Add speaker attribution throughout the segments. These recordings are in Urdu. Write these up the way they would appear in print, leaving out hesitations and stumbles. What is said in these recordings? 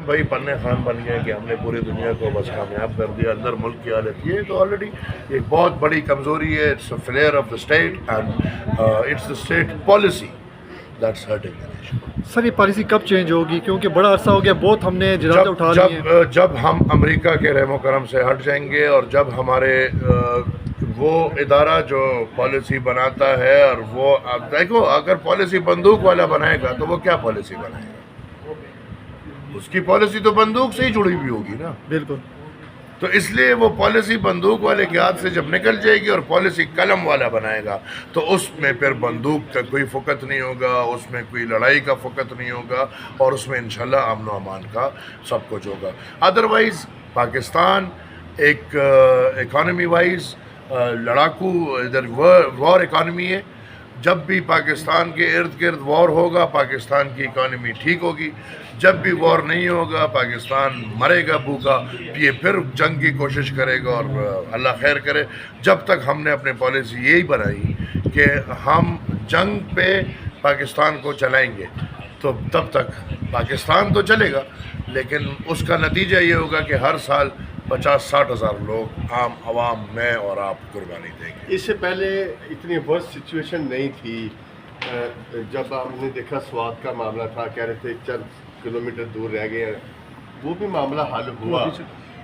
Speaker 1: بھائی پنے خان بن گئے کہ ہم نے پوری دنیا کو بس کامیاب کر دیا. اندر ملک کی حالت یہ تو آلریڈی ایک بہت بڑی کمزوری ہے. It's a failure of the state and it's the state policy that's hurting the nation.
Speaker 2: Sir یہ پالیسی کب چینج ہوگی؟ کیونکہ بڑا عرصہ ہو گیا، بہت ہم نے جرات اٹھا لی ہیں.
Speaker 1: جب ہم امریکہ کے رحم و کرم سے ہٹ جائیں گے اور جب ہمارے وہ ادارہ جو پالیسی بناتا ہے، اور وہ دیکھو اگر پالیسی بندوق والا بنائے گا تو وہ کیا پالیسی بنائے گا؟ اس کی پالیسی تو بندوق سے ہی جڑی ہوئی ہوگی نا.
Speaker 2: بالکل.
Speaker 1: تو اس لیے وہ پالیسی بندوق والے کے ہاتھ سے جب نکل جائے گی اور پالیسی قلم والا بنائے گا تو اس میں پھر بندوق کا کوئی فقط نہیں ہوگا، اس میں کوئی لڑائی کا فقط نہیں ہوگا، اور اس میں انشاءاللہ امن و امان کا سب کچھ ہوگا. ادروائز پاکستان ایک اکانومی وائز لڑاکو ادھر وار اکانومی ہے. جب بھی پاکستان کے ارد گرد وار ہوگا پاکستان کی اکانومی ٹھیک ہوگی. جب بھی وار نہیں ہوگا پاکستان مرے گا بھوکا. یہ پھر جنگ کی کوشش کرے گا اور اللہ خیر کرے. جب تک ہم نے اپنے پالیسی یہی بنائی کہ ہم جنگ پہ پاکستان کو چلائیں گے تو تب تک پاکستان تو چلے گا، لیکن اس کا نتیجہ یہ ہوگا کہ ہر سال 50-60 ہزار لوگ عام عوام میں اور آپ قربانی دیں گے.
Speaker 3: اس سے پہلے اتنی ورسٹ سچویشن نہیں تھی. جب ہم نے دیکھا سوات کا معاملہ تھا، کہہ رہے تھے چند کلومیٹر دور رہ گئے ہیں، وہ بھی معاملہ حل ہوا.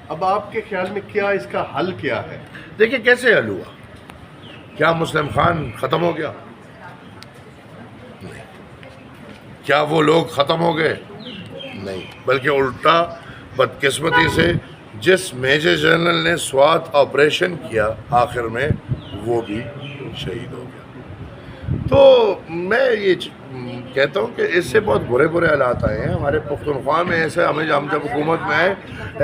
Speaker 3: اب آپ کے خیال میں کیا اس کا حل کیا ہے؟
Speaker 1: دیکھیں کیسے حل ہوا. کیا مسلم خان ختم ہو گیا؟ نہیں. کیا وہ لوگ ختم ہو گئے؟ نہیں. بلکہ الٹا بدقسمتی سے جس میجر جنرل نے سوات آپریشن کیا آخر میں وہ بھی شہید ہو گیا. تو میں یہ کہتا ہوں کہ اس سے بہت برے حالات آئے ہیں ہمارے پختونخوا میں. ایسے ہم جب حکومت میں آئے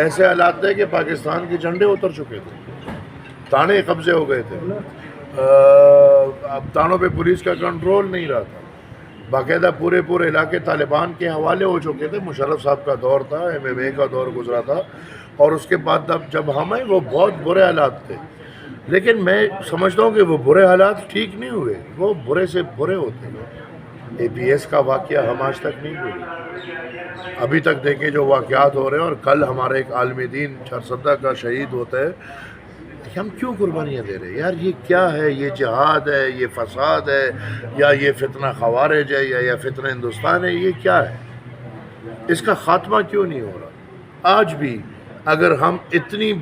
Speaker 1: ایسے حالات تھے کہ پاکستان کے جھنڈے اتر چکے تھے، تانے قبضے ہو گئے تھے. اب تانوں پہ پولیس کا کنٹرول نہیں رہا تھا. باقاعدہ پورے علاقے طالبان کے حوالے ہو چکے تھے. مشرف صاحب کا دور تھا، MMA کا دور گزرا تھا، اور اس کے بعد جب ہم آئے وہ بہت برے حالات تھے. لیکن میں سمجھتا ہوں کہ وہ برے حالات ٹھیک نہیں ہوئے، وہ برے سے برے ہوتے ہیں. APS کا واقعہ ہم آج تک نہیں ہوئی. ابھی تک دیکھیں جو واقعات ہو رہے ہیں، اور کل ہمارے ایک عالم دین چھرسدہ کا شہید ہوتا ہے. ہم کیوں قربانیاں دے رہے ہیں یار؟ یہ کیا ہے؟ یہ جہاد ہے، یہ فساد ہے، یا یہ فتنہ خوارج ہے، یا فتنہ ہندوستان ہے؟ یہ کیا ہے؟ اس کا خاتمہ کیوں نہیں ہو رہا؟ آج بھی اگر ہم اتنی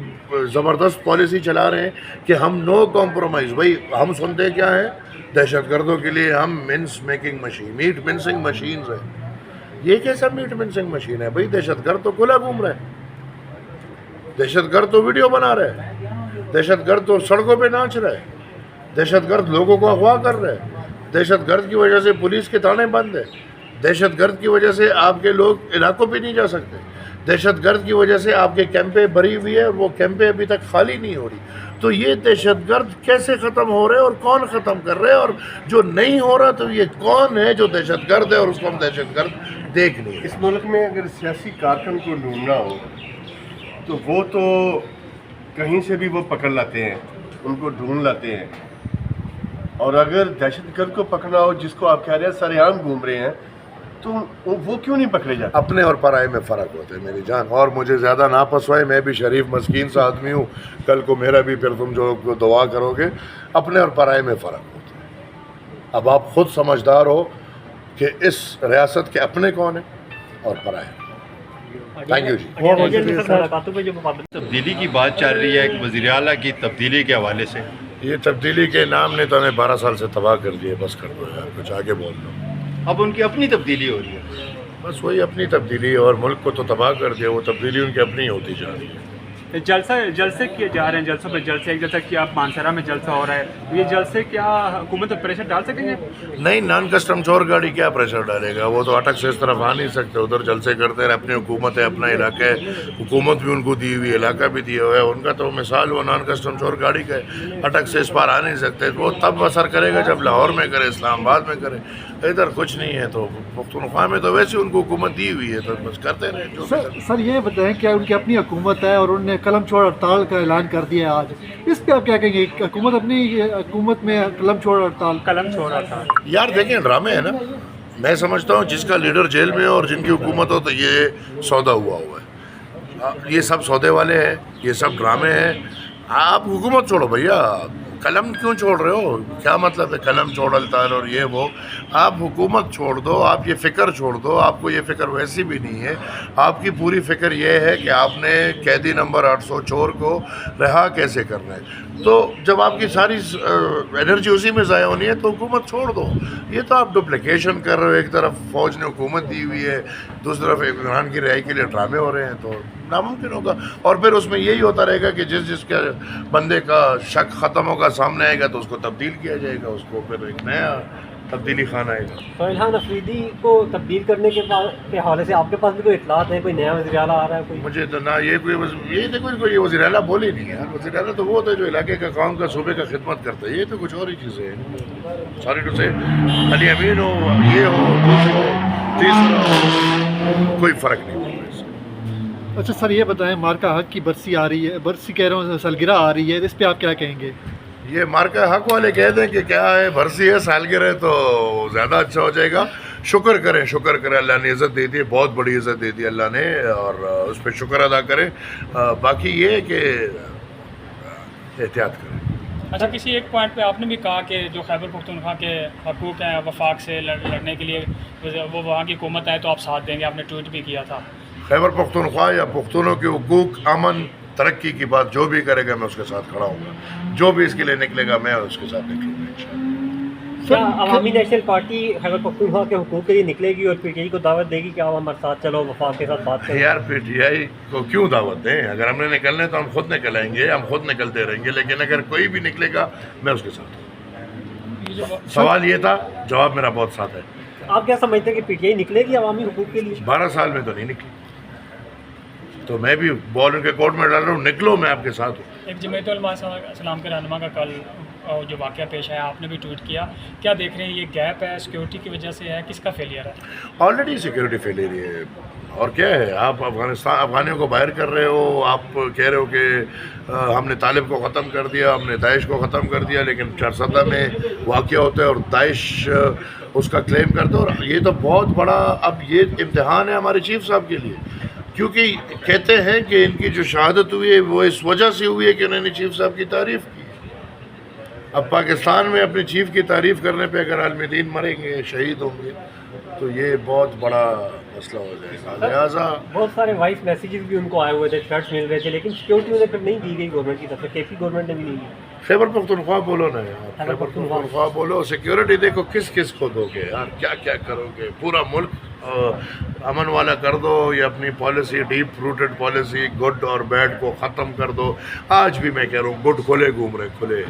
Speaker 1: زبردست پالیسی چلا رہے ہیں کہ ہم نو کمپرومائز، بھائی ہم سنتے کیا ہیں؟ دہشت گردوں کے لیے ہم میٹ منسنگ مشینز ہیں. یہ کیسا میٹ منسنگ مشین ہے بھائی؟ دہشت گرد تو کھلا گھوم رہے ہیں، دہشت گرد تو ویڈیو بنا رہے ہیں، دہشت گرد تو سڑکوں پہ ناچ رہے ہیں، دہشت گرد لوگوں کو اغوا کر رہے ہیں. دہشت گرد کی وجہ سے پولیس کے تانے بند ہیں. دہشت گرد کی وجہ سے آپ کے لوگ علاقوں پہ نہیں جا سکتے. دہشت گرد کی وجہ سے آپ کے کیمپیں بھری ہوئی ہے اور وہ کیمپیں ابھی تک خالی نہیں ہو رہی. تو یہ دہشت گرد کیسے ختم ہو رہے ہیں اور کون ختم کر رہے ہیں؟ اور جو نہیں ہو رہا تو یہ کون ہے جو دہشت گرد ہے اور اس کو ہم دہشت گرد دیکھ نہیں.
Speaker 3: اس ملک میں اگر سیاسی کارکن کو ڈھونڈنا ہو تو وہ تو کہیں سے بھی وہ پکڑ لاتے ہیں، ان کو ڈھونڈ لاتے ہیں. اور اگر دہشت گرد کو پکڑنا ہو جس کو آپ کہہ رہے ہیں سر عام گھوم رہے ہیں، تو وہ کیوں نہیں پکڑے جاتے؟
Speaker 1: اپنے اور پرائے میں فرق ہوتا ہے میری جان. اور مجھے زیادہ نہ پسوائے، میں بھی شریف مسکین سا آدمی ہوں. کل کو میرا بھی پھر تم جو دعا کرو گے. اپنے اور پرائے میں فرق ہوتا ہے. اب آپ خود سمجھدار ہو کہ اس ریاست کے اپنے کون ہیں اور پرائے. تھینک یو جی.
Speaker 4: تبدیلی کی بات چل رہی ہے، وزیر اعلیٰ کی تبدیلی کے حوالے سے.
Speaker 1: یہ تبدیلی کے نام نے تو ہمیں 12 سال سے تباہ کر دیے. بس کر دو یار، کچھ آگے بول دو.
Speaker 4: اب ان کی اپنی تبدیلی ہو رہی ہے.
Speaker 1: بس وہی اپنی تبدیلی، اور ملک کو تو تباہ کر دیا. وہ تبدیلی ان کی اپنی ہوتی جا رہی ہے.
Speaker 5: جلسے کیے جا رہے ہیں، جلسوں پہ جلسے. ایک جیسا کہ آپ مانسرا میں جلسہ ہو رہا ہے، یہ جلسے کیا حکومت پر پریشر ڈال سکیں گے؟
Speaker 1: نہیں، نان کسٹم چور گاڑی کیا پریشر ڈالے گا؟ وہ تو اٹک سے اس طرف آ نہیں سکتے. ادھر جلسے کرتے رہے. اپنی حکومت ہے، اپنا علاقہ ہے، حکومت بھی ان کو دی ہوئی، علاقہ بھی دیا ہوا ہے. ان کا تو مثال وہ نان کسٹم چور گاڑی کا ہے. اٹک سے اس پار آ نہیں سکتے. وہ تب اثر کرے گا جب لاہور میں کرے، اسلام آباد میں کرے. ادھر کچھ نہیں ہے. تو پختونخوا میں تو ویسے ان کو حکومت دی ہوئی ہے، تو بس کرتے رہے جو
Speaker 2: سر یہ بتائیں کہ ان کی اپنی حکومت ہے اور انہوں نے قلم چھوڑ ہڑتال کا اعلان کر دیا ہے آج. اس پہ آپ کیا کہیں گے؟ حکومت اپنی حکومت میں قلم چھوڑ ہڑتال.
Speaker 5: قلم چھوڑا تھا
Speaker 1: یار دیکھیں ڈرامے ہیں نا. میں سمجھتا ہوں جس کا لیڈر جیل میں اور جن کی حکومت ہو تو یہ سودا ہوا ہے. یہ سب سودے والے ہیں, یہ سب ڈرامے ہیں. آپ حکومت چھوڑو بھیا, قلم کیوں چھوڑ رہے ہو؟ کیا مطلب ہے قلم چھوڑ التال اور یہ وہ؟ آپ حکومت چھوڑ دو, آپ یہ فکر چھوڑ دو. آپ کو یہ فکر ویسی بھی نہیں ہے. آپ کی پوری فکر یہ ہے کہ آپ نے قیدی نمبر 800 چور کو رہا کیسے کرنا ہے. تو جب آپ کی ساری انرجی اسی میں ضائع ہونی ہے تو حکومت چھوڑ دو. یہ تو آپ ڈپلیکیشن کر رہے ہو. ایک طرف فوج نے حکومت دی ہوئی ہے, دوسری طرف عمران کی رہائی کے لیے ڈرامے ہو رہے ہیں, تو ناممکن ہوگا. اور پھر اس میں یہی ہوتا رہے گا کہ جس کے بندے کا شک ختم ہوگا, سامنے آئے گا تو اس کو تبدیل کیا جائے گا, اس کو پھر ایک نیا تبدیلی خانہ آئے گا.
Speaker 6: سہیل افریدی کو تبدیل کرنے کے حوالے سے آپ کے پاس بھی کوئی اطلاعات ہیں؟ کوئی نیا وزیر اعلیٰ آ رہا ہے کوئی؟
Speaker 1: مجھے تو نہ یہ کوئی وزیر اعلیٰ بول ہی نہیں ہے. وزیر اعلیٰ تو وہ ہوتا ہے جو علاقے کا قوم کا صوبے کا خدمت کرتا ہے. یہ تو کچھ اور ہی چیزیں ہیں. ساری ٹو سے علی امین ہو, یہ ہو, دوسرا ہو, تیسرا ہو, کوئی فرق نہیں پڑتا اس سے.
Speaker 2: اچھا سر یہ بتائیں, مارکا حق کی برسی آ رہی ہے, برسی کہہ رہا ہوں سالگرہ آ رہی ہے, اس پہ آپ کیا کہیں گے؟
Speaker 1: یہ مارکا حق والے کہہ دیں کہ کیا ہے, برسی ہے, سالگرہ ہے تو زیادہ اچھا ہو جائے گا. شکر کریں, اللہ نے عزت دے دی ہے, بہت بڑی عزت دے دی اللہ نے, اور اس پہ شکر ادا کریں. باقی یہ ہے کہ احتیاط کریں.
Speaker 7: اچھا, کسی ایک پوائنٹ پہ آپ نے بھی کہا کہ جو خیبر پختونخوا کے حقوق ہیں وفاق سے لڑنے کے لیے وہ وہاں کی حکومت آئے تو آپ ساتھ دیں گے, آپ نے ٹویٹ بھی کیا تھا.
Speaker 1: خیبر پختونخوا یا پختونوں کے حقوق, امن, ترقی کی بات جو بھی کرے گا میں اس کے ساتھ کھڑا ہوں گا. جو بھی اس کے لیے نکلے گا میں اس کے ساتھ نکلوں گا انشاءاللہ.
Speaker 6: کیا عوامی نیشنل پارٹی خیبر پختونخوا کے حقوق کے لیے نکلے گی اور پی ٹی آئی کو دعوت دے گی کہ آپ ہمارے ساتھ چلو, وفاق کے ساتھ بات کریں؟
Speaker 1: یار پی ٹی آئی کو کیوں دعوت دیں؟ اگر ہم نے نکلنا ہے تو ہم خود نکل آئیں گے, ہم خود نکلتے رہیں گے. لیکن اگر کوئی بھی نکلے گا میں اس کے ساتھ ہوں. سوال یہ تھا, جواب میرا بہت سادہ ہے.
Speaker 6: آپ کیا سمجھتے ہیں کہ پی ٹی آئی نکلے گی عوامی حقوق کے لیے؟
Speaker 1: 12 سال میں تو نہیں نکلی, تو میں بھی بال ان کے کورٹ میں ڈال رہا ہوں, نکلو میں آپ کے ساتھ ہوں.
Speaker 7: ایک جمعیت علماء اسلام کے رہنما کا کل جو واقعہ پیش آیا, آپ نے بھی ٹویٹ کیا, کیا دیکھ رہے ہیں یہ گیپ ہے سیکیورٹی کی وجہ سے ہے, کس کا فیلئر ہے؟
Speaker 1: آلریڈی سیکیورٹی فیلئر ہے. اور کیا ہے, آپ افغانیوں کو باہر کر رہے ہو, آپ کہہ رہے ہو کہ ہم نے طالب کو ختم کر دیا, ہم نے داعش کو ختم کر دیا, لیکن چارسدہ میں واقعہ ہوتا ہے اور داعش اس کا کلیم کرتا ہے. اور یہ تو بہت بڑا اب یہ امتحان ہے ہمارے چیف صاحب کے لیے, کیونکہ کہتے ہیں کہ ان کی جو شہادت ہوئی ہے وہ اس وجہ سے ہوئی ہے کہ انہوں نے چیف صاحب کی تعریف کی. اب پاکستان میں اپنے چیف کی تعریف کرنے پہ اگر عالم دین مریں گے, شہید ہوں گے, تو یہ بہت بڑا مسئلہ ہو جائے گا. لہٰذا
Speaker 6: بہت سارے وائس میسیجز بھی ان کو آئے ہوئے تھے, تھریٹس مل رہے تھے, لیکن سیکیورٹی انہیں پھر نہیں دی گئی گورنمنٹ کی طرف سے, کے پی گورنمنٹ نے بھی نہیں دی.
Speaker 1: خیبر پختونخوا بولو نا یار, خیبر پختونخوا بولو. سیکیورٹی دیکھو کس کس کو دو گے یار, کیا کیا کرو گے؟ پورا ملک امن والا کر دو, یا اپنی policy, deep rooted policy, good اور بیڈ کو ختم کر دو. آج بھی میں کہہ رہا ہوں گڈ کھلے گھوم رہے, کھلے.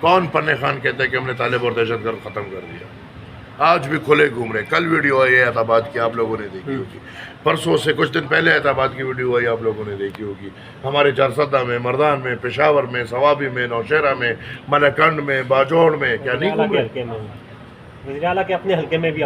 Speaker 1: کون پنے خان کہتا ہے کہ ہم نے طالب اور دہشت گرد ختم کر دیا؟ آج بھی کھلے گھوم رہے. کل ویڈیو آئی ہے احت آباد کی, آپ لوگوں نے دیکھی ہوگی. پرسوں سے کچھ دن پہلے احت آباد کی ویڈیو آئی, آپ لوگوں نے دیکھی ہوگی. ہمارے چارسدہ میں, مردان میں, پشاور میں, ثوابی میں, نوشہرہ میں, ملکنڈ میں, باجوڑ میں, کیا نہیں گھوم رہے؟
Speaker 6: وزیر اعلیٰ کے اپنے حلقے میں بھی